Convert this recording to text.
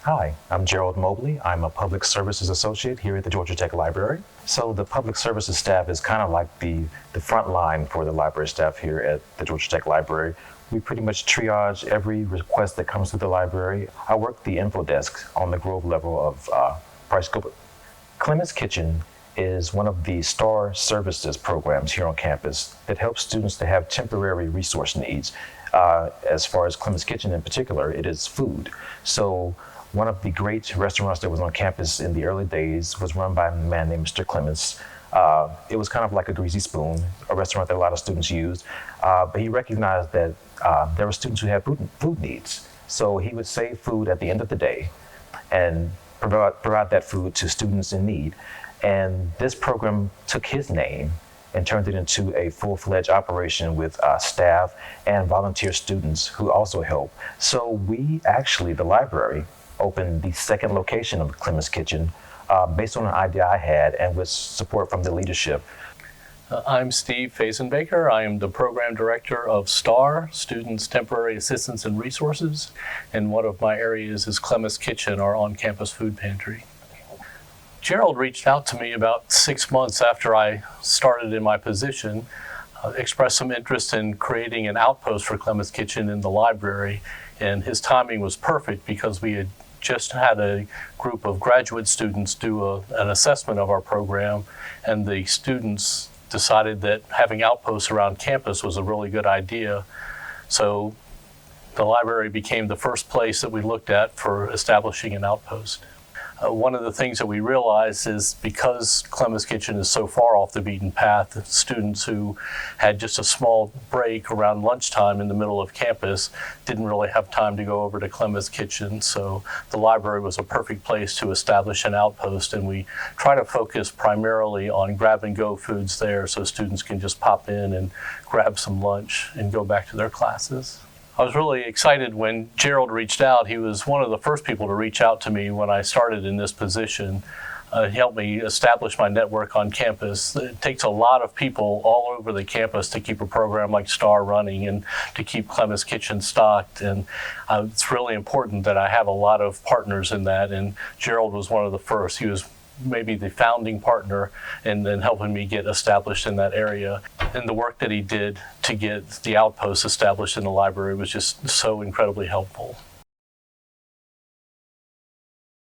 Hi, I'm Jerrold Mobley. I'm a Public Services Associate here at the Georgia Tech Library. So the Public Services staff is kind of like the front line for the library staff here at the Georgia Tech Library. We pretty much triage every request that comes through the library. I work the info desk on the Grove level of Price Cooper. Klemis Kitchen is one of the STAR services programs here on campus that helps students to have temporary resource needs. As far as Klemis Kitchen in particular, it is food. So one of the great restaurants that was on campus in the early days was run by a man named Mr. Klemis. It was kind of like a greasy spoon, a restaurant that a lot of students used, but he recognized that there were students who had food needs. So he would save food at the end of the day and provide that food to students in need. And this program took his name and turned it into a full-fledged operation with staff and volunteer students who also help. So we actually, the library, opened the second location of Klemis Kitchen based on an idea I had and with support from the leadership. I'm Steve Fazenbaker. I am the program director of STAR, Students Temporary Assistance and Resources, and one of my areas is Klemis Kitchen, our on-campus food pantry. Jerrold reached out to me about 6 months after I started in my position, expressed some interest in creating an outpost for Klemis Kitchen in the library, and his timing was perfect because we had just had a group of graduate students do an assessment of our program, and the students decided that having outposts around campus was a really good idea. So the library became the first place that we looked at for establishing an outpost. One of the things that we realized is because Klemis Kitchen is so far off the beaten path, students who had just a small break around lunchtime in the middle of campus didn't really have time to go over to Klemis Kitchen. So the library was a perfect place to establish an outpost, and we try to focus primarily on grab-and-go foods there so students can just pop in and grab some lunch and go back to their classes. I was really excited when Jerrold reached out. He was one of the first people to reach out to me when I started in this position. He helped me establish my network on campus. It takes a lot of people all over the campus to keep a program like STAR running and to keep Klemis Kitchen stocked. And it's really important that I have a lot of partners in that. And Jerrold was one of the first. He was maybe the founding partner and then helping me get established in that area. And the work that he did to get the outpost established in the library was just so incredibly helpful.